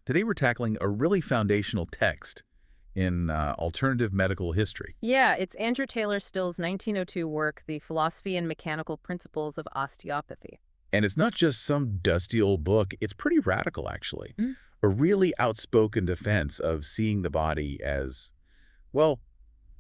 Today we're tackling a really foundational text in alternative medical history. Yeah, it's Andrew Taylor Still's 1902 work, The Philosophy and Mechanical Principles of Osteopathy. And it's not just some dusty old book, it's pretty radical, actually. Mm. A really outspoken defense of seeing the body as, well,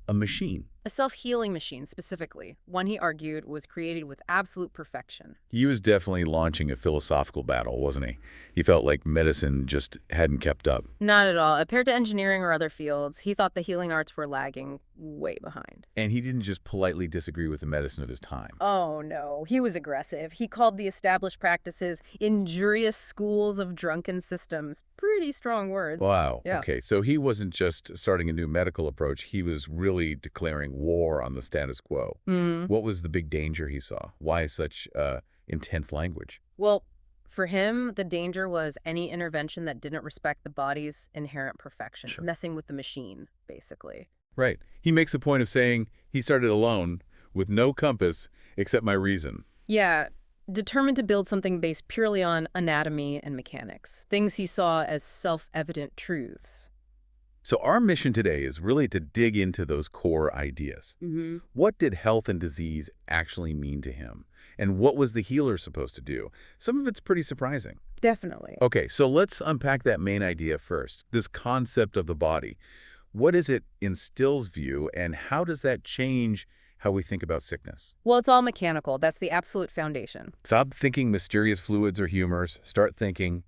a machine. A self-healing machine, specifically, one he argued was created with absolute perfection. He was definitely launching a philosophical battle, wasn't he? He felt like medicine just hadn't kept up. Not at all. Compared to engineering or other fields, he thought the healing arts were lagging way behind. And he didn't just politely disagree with the medicine of his time. Oh, no. He was aggressive. He called the established practices injurious schools of drunken systems. Pretty strong words. Wow. Yeah. Okay, so he wasn't just starting a new medical approach. He was really declaring war on the status quo. What was the big danger he saw? Why such intense language? Well, for him, the danger was any intervention that didn't respect the body's inherent perfection, Sure. messing with the machine, basically. Right. He makes a point of saying he started alone with no compass except my reason. Yeah, determined to build something based purely on anatomy and mechanics, things he saw as self-evident truths. So our mission today is really to dig into those core ideas. What did health and disease actually mean to him? And what was the healer supposed to do? Some of it's pretty surprising. Definitely. Okay, so let's unpack that main idea first, this concept of the body. What is it in Still's view, and how does that change how we think about sickness? Well, it's all mechanical. That's the absolute foundation. Stop thinking mysterious fluids or humors. Start thinking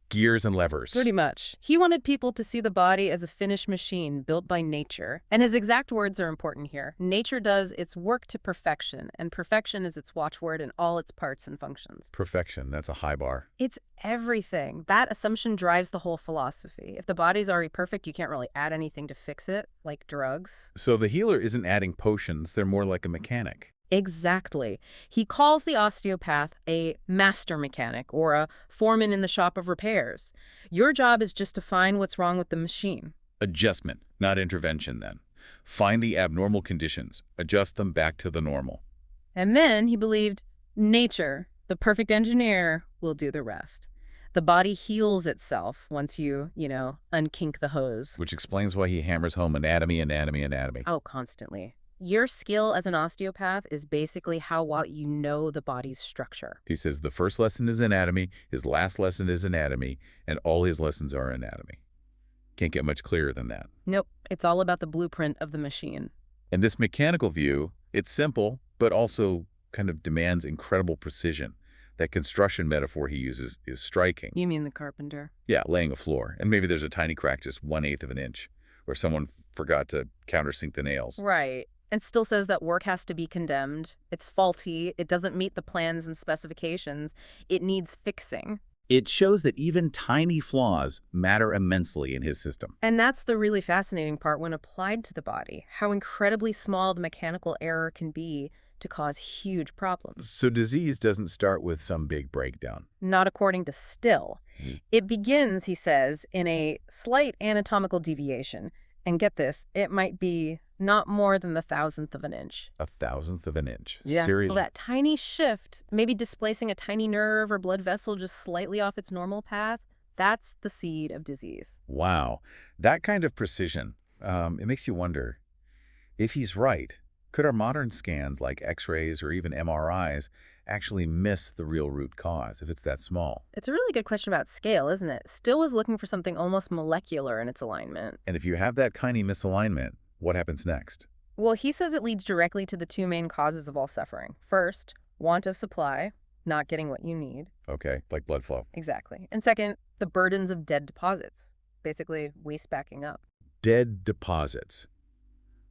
gears and levers. Pretty much. He wanted people to see the body as a finished machine built by nature. And his exact words are important here. Nature does its work to perfection, and perfection is its watchword in all its parts and functions. Perfection, that's a high bar. It's everything. That assumption drives the whole philosophy. If the body's already perfect, you can't really add anything to fix it, like drugs. So the healer isn't adding potions, they're more like a mechanic. Exactly. He calls the osteopath a master mechanic or a foreman in the shop of repairs. Your job is just to find what's wrong with the machine. Adjustment, not intervention then. Find the abnormal conditions, adjust them back to the normal. And then he believed nature, the perfect engineer, will do the rest. The body heals itself once you unkink the hose. Which explains why he hammers home anatomy, anatomy, anatomy. Oh, constantly. Your skill as an osteopath is basically how well you know the body's structure. He says the first lesson is anatomy, his last lesson is anatomy, and all his lessons are anatomy. Can't get much clearer than that. Nope, it's all about the blueprint of the machine. And this mechanical view, it's simple, but also kind of demands incredible precision. That construction metaphor he uses is striking. You mean the carpenter? Yeah, laying a floor. And maybe there's a tiny crack just 1/8 of an inch, where someone forgot to countersink the nails. Right. And Still says that work has to be condemned. It's faulty. It doesn't meet the plans and specifications. It needs fixing. It shows that even tiny flaws matter immensely in his system. And that's the really fascinating part when applied to the body, how incredibly small the mechanical error can be to cause huge problems. So disease doesn't start with some big breakdown. Not according to Still. It begins, he says, in a slight anatomical deviation. And get this, it might be not more than the 1,000th of an inch. 1,000th of an inch. Yeah. Seriously. Well, that tiny shift, maybe displacing a tiny nerve or blood vessel just slightly off its normal path, that's the seed of disease. Wow. That kind of precision, it makes you wonder, if he's right, could our modern scans like X-rays or even MRIs actually miss the real root cause if it's that small? It's a really good question about scale, isn't it? Still was looking for something almost molecular in its alignment. And if you have that tiny misalignment, what happens next? Well, he says it leads directly to the two main causes of all suffering. First, want of supply, not getting what you need. Okay, like blood flow. Exactly. And second, the burdens of dead deposits, basically waste backing up. Dead deposits.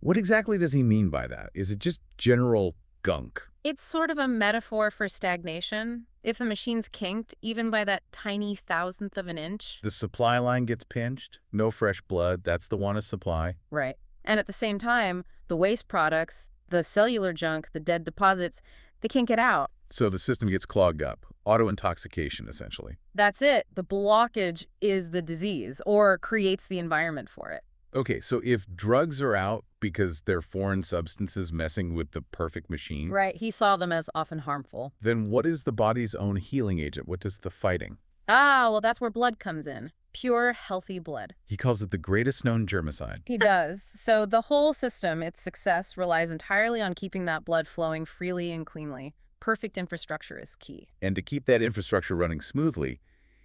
What exactly does he mean by that? Is it just general gunk? It's sort of a metaphor for stagnation. If the machine's kinked, even by that tiny 1,000th of an inch. The supply line gets pinched, no fresh blood, that's the want of supply. Right. And at the same time, the waste products, the cellular junk, the dead deposits, they can't get out. So the system gets clogged up. Auto-intoxication, essentially. That's it. The blockage is the disease, or creates the environment for it. Okay, so if drugs are out because they're foreign substances messing with the perfect machine, Right. He saw them as often harmful. then what is the body's own healing agent? What does the fighting? Ah, well, that's where blood comes in. Pure, healthy blood. He calls it the greatest known germicide. He does. So the whole system, its success, relies entirely on keeping that blood flowing freely and cleanly. Perfect infrastructure is key. And to keep that infrastructure running smoothly,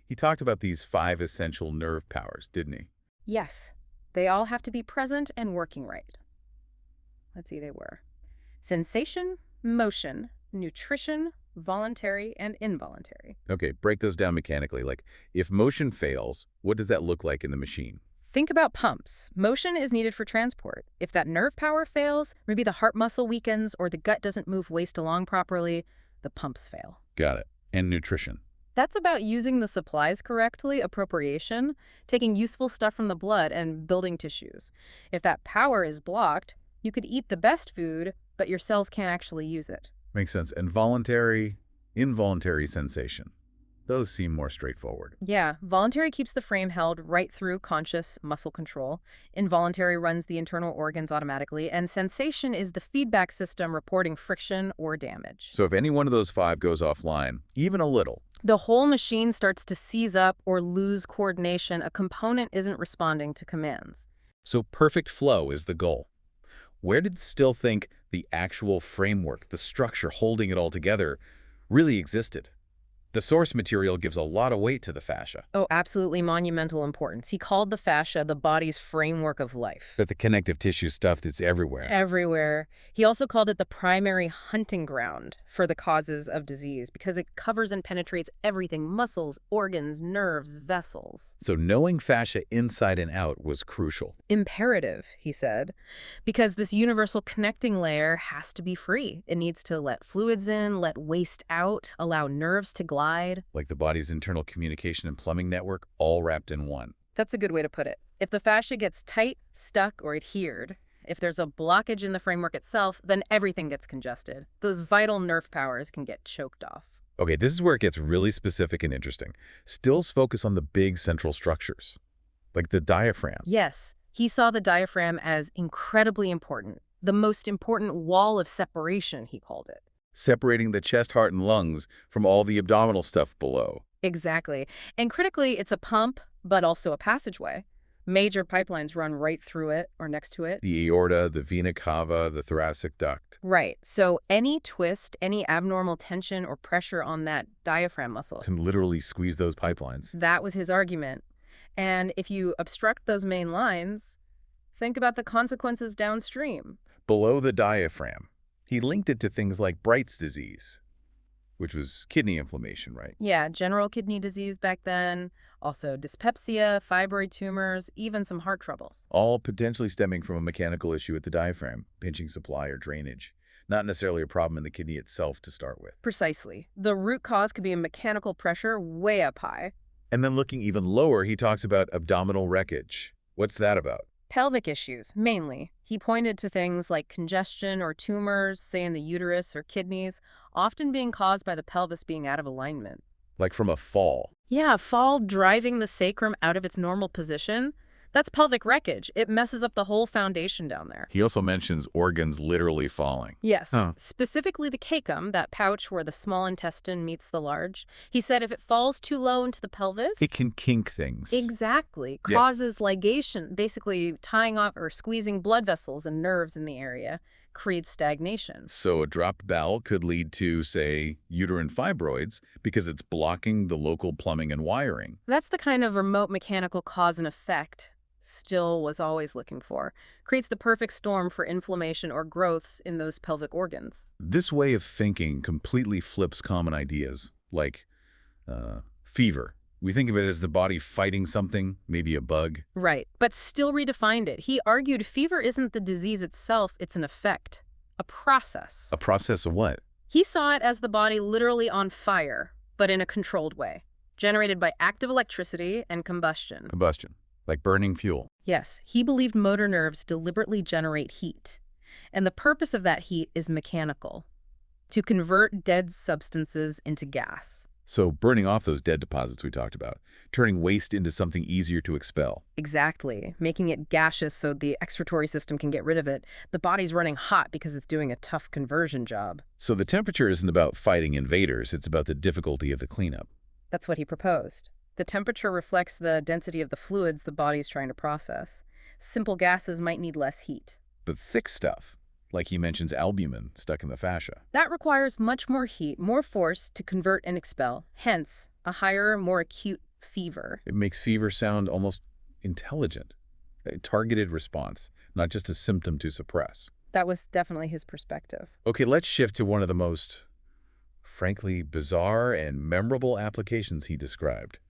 he talked about these 5 essential nerve powers, didn't he? Yes, they all have to be present and working right. Let's see, they were sensation, motion, nutrition, voluntary, and involuntary. Okay, break those down mechanically. Like, if motion fails, what does that look like in the machine? Think about pumps. Motion is needed for transport. If that nerve power fails, maybe the heart muscle weakens or the gut doesn't move waste along properly, the pumps fail. Got it. And nutrition. That's about using the supplies correctly, appropriation, taking useful stuff from the blood and building tissues. If that power is blocked, you could eat the best food, but your cells can't actually use it. Makes sense. And voluntary, involuntary sensation. Those seem more straightforward. Yeah, voluntary keeps the frame held right through conscious muscle control. Involuntary runs the internal organs automatically, and sensation is the feedback system reporting friction or damage. So if any one of those 5 goes offline, even a little, The whole machine starts to seize up or lose coordination. A component isn't responding to commands. so perfect flow is the goal. Where did Still think the actual framework, the structure holding it all together, really existed? The source material gives a lot of weight to the fascia, Oh, absolutely monumental importance. He called the fascia the body's framework of life. but the connective tissue stuff that's everywhere. Everywhere. He also called it the primary hunting ground for the causes of disease because it covers and penetrates everything: muscles, organs, nerves, vessels. So knowing fascia inside and out was crucial. Imperative, he said, because this universal connecting layer has to be free. It needs to let fluids in, let waste out, allow nerves to glide. Like the body's internal communication and plumbing network, all wrapped in one. That's a good way to put it. If the fascia gets tight, stuck, or adhered, if there's a blockage in the framework itself, then everything gets congested. Those vital nerve powers can get choked off. Okay, this is where it gets really specific and interesting. Still's focus on the big central structures, like the diaphragm. Yes, he saw the diaphragm as incredibly important. The most important wall of separation, he called it. Separating the chest, heart, and lungs from all the abdominal stuff below. Exactly. And critically, it's a pump, but also a passageway. Major pipelines run right through it or next to it. The aorta, the vena cava, the thoracic duct. Right. So any twist, any abnormal tension or pressure on that diaphragm muscle, Can literally squeeze those pipelines. that was his argument. And if you obstruct those main lines, think about the consequences downstream. Below the diaphragm, he linked it to things like Bright's disease, which was kidney inflammation, right? Yeah, general kidney disease back then, also dyspepsia, fibroid tumors, even some heart troubles. All potentially stemming from a mechanical issue at the diaphragm, pinching supply or drainage. Not necessarily a problem in the kidney itself to start with. Precisely. The root cause could be a mechanical pressure way up high. And then looking even lower, he talks about abdominal wreckage. What's that about? Pelvic issues, mainly. He pointed to things like congestion or tumors, say in the uterus or kidneys, often being caused by the pelvis being out of alignment. Like from a fall. Yeah, fall driving the sacrum out of its normal position. That's pelvic wreckage. It messes up the whole foundation down there. He also mentions organs literally falling. Yes, Huh. specifically the cecum, that pouch where the small intestine meets the large. He said if it falls too low into the pelvis, It can kink things. exactly, Yeah. causes ligation, basically tying off or squeezing blood vessels and nerves in the area, creates stagnation. So a dropped bowel could lead to, say, uterine fibroids because it's blocking the local plumbing and wiring. That's the kind of remote mechanical cause and effect Still was always looking for. Creates the perfect storm for inflammation or growths in those pelvic organs. This way of thinking completely flips common ideas, like fever. We think of it as the body fighting something, maybe a bug. Right, but still redefined it. He argued fever isn't the disease itself, it's an effect, a process. A process of what? He saw it as the body literally on fire, but in a controlled way, generated by active electricity and combustion. Combustion, like burning fuel. Yes, he believed motor nerves deliberately generate heat, and the purpose of that heat is mechanical, to convert dead substances into gas. So burning off those dead deposits we talked about, turning waste into something easier to expel. Exactly, making it gaseous so the excretory system can get rid of it. The body's running hot because it's doing a tough conversion job. So the temperature isn't about fighting invaders, it's about the difficulty of the cleanup. That's what he proposed. The temperature reflects the density of the fluids the body's trying to process. Simple gases might need less heat. But thick stuff, like he mentions albumin stuck in the fascia. That requires much more heat, more force to convert and expel, hence a higher, more acute fever. It makes fever sound almost intelligent, a targeted response, not just a symptom to suppress. That was definitely his perspective. Okay, let's shift to one of the most, frankly, bizarre and memorable applications he described.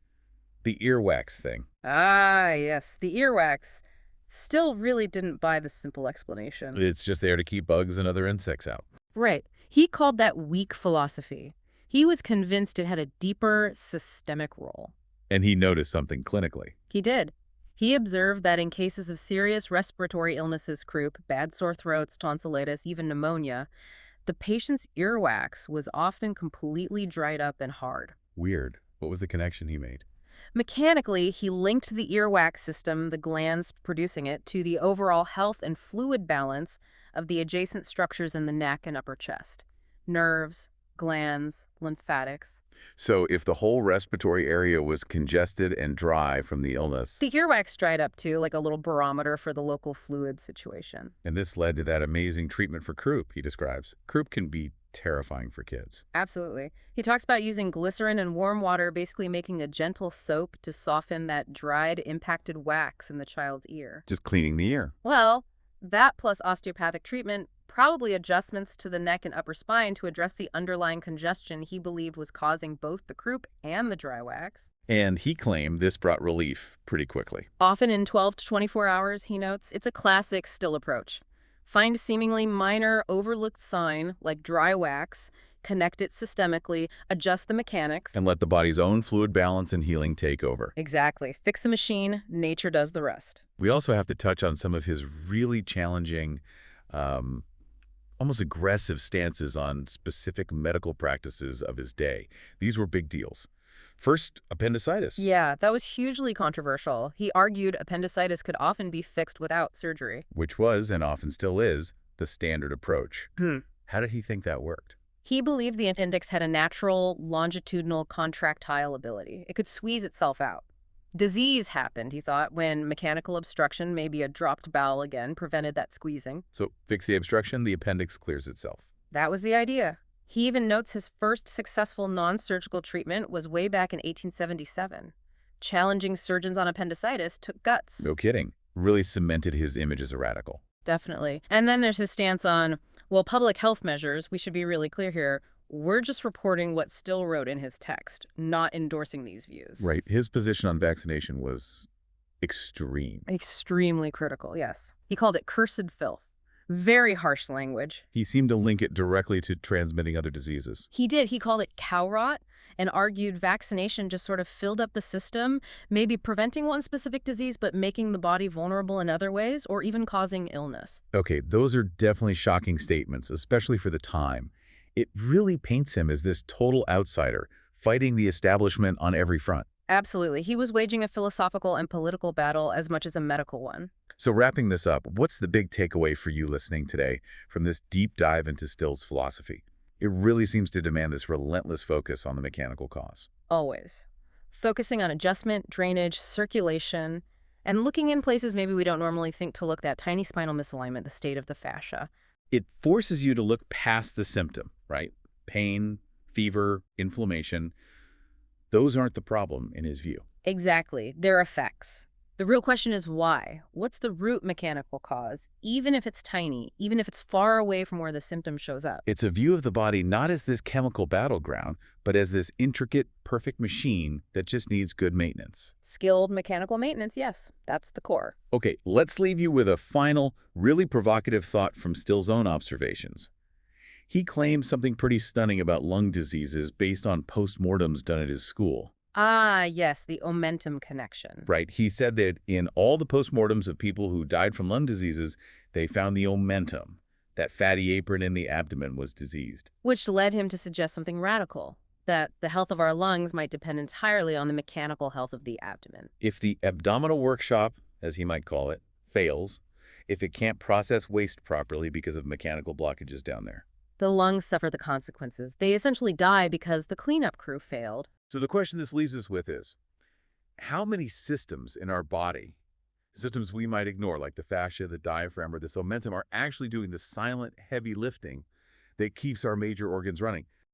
The earwax thing. Ah, yes, the earwax. Still really didn't buy the simple explanation. It's just there to keep bugs and other insects out. Right. He called that weak philosophy. He was convinced it had a deeper, systemic role. And he noticed something clinically. He did. He observed that in cases of serious respiratory illnesses, croup, bad sore throats, tonsillitis, even pneumonia, the patient's earwax was often completely dried up and hard. Weird. What was the connection he made? Mechanically, he linked the earwax system, the glands producing it, to the overall health and fluid balance of the adjacent structures in the neck and upper chest. Nerves, glands, lymphatics. So if the whole respiratory area was congested and dry from the illness, The earwax dried up too, like a little barometer for the local fluid situation. and this led to that amazing treatment for croup he describes. Croup can be terrifying for kids. Absolutely. He talks about using glycerin and warm water, basically making a gentle soap to soften that dried, impacted wax in the child's ear. Just cleaning the ear. Well, that plus osteopathic treatment, probably adjustments to the neck and upper spine to address the underlying congestion he believed was causing both the croup and the dry wax. And he claimed this brought relief pretty quickly. Often in 12 to 24 hours, he notes, it's a classic still approach. Find a seemingly minor overlooked sign, like dry wax, connect it systemically, adjust the mechanics. And let the body's own fluid balance and healing take over. Exactly. Fix the machine, nature does the rest. We also have to touch on some of his really challenging, almost aggressive stances on specific medical practices of his day. These were big deals. First, appendicitis. Yeah, that was hugely controversial. He argued appendicitis could often be fixed without surgery. Which was, and often still is, the standard approach. Hmm. How did he think that worked? He believed the appendix had a natural, longitudinal contractile ability. It could squeeze itself out. Disease happened, he thought, when mechanical obstruction, maybe a dropped bowel again, prevented that squeezing. So fix the obstruction, the appendix clears itself. That was the idea. He even notes his first successful non-surgical treatment was way back in 1877. Challenging surgeons on appendicitis took guts. No kidding. Really cemented his image as a radical. Definitely. And then there's his stance on, well, public health measures, we should be really clear here, we're just reporting what Still wrote in his text, not endorsing these views. Right. His position on vaccination was extreme. Extremely critical, yes. He called it cursed filth. Very harsh language. He seemed to link it directly to transmitting other diseases. He did. He called it cow rot and argued vaccination just sort of filled up the system, maybe preventing one specific disease but making the body vulnerable in other ways or even causing illness. Okay, those are definitely shocking statements, especially for the time. It really paints him as this total outsider, fighting the establishment on every front. Absolutely. He was waging a philosophical and political battle as much as a medical one. So wrapping this up, what's the big takeaway for you listening today from this deep dive into Still's philosophy? It really seems to demand this relentless focus on the mechanical cause. Always. Focusing on adjustment, drainage, circulation, and looking in places maybe we don't normally think to look, that tiny spinal misalignment, the state of the fascia. It forces you to look past the symptom, right? Pain, fever, inflammation. Those aren't the problem in his view. Exactly. Their effects. The real question is why? What's the root mechanical cause, even if it's tiny, even if it's far away from where the symptom shows up? It's a view of the body not as this chemical battleground, but as this intricate, perfect machine that just needs good maintenance. Skilled mechanical maintenance, yes, that's the core. Okay, let's leave you with a final, really provocative thought from Still's own observations. He claims something pretty stunning about lung diseases based on postmortems done at his school. Ah, yes, the omentum connection. Right. He said that in all the postmortems of people who died from lung diseases, they found the omentum. That fatty apron in the abdomen was diseased. Which led him to suggest something radical, that the health of our lungs might depend entirely on the mechanical health of the abdomen. If the abdominal workshop, as he might call it, fails, if it can't process waste properly because of mechanical blockages down there. The lungs suffer the consequences. They essentially die because the cleanup crew failed. So the question this leaves us with is, how many systems in our body, systems we might ignore, like the fascia, the diaphragm, or the omentum, are actually doing the silent, heavy lifting that keeps our major organs running.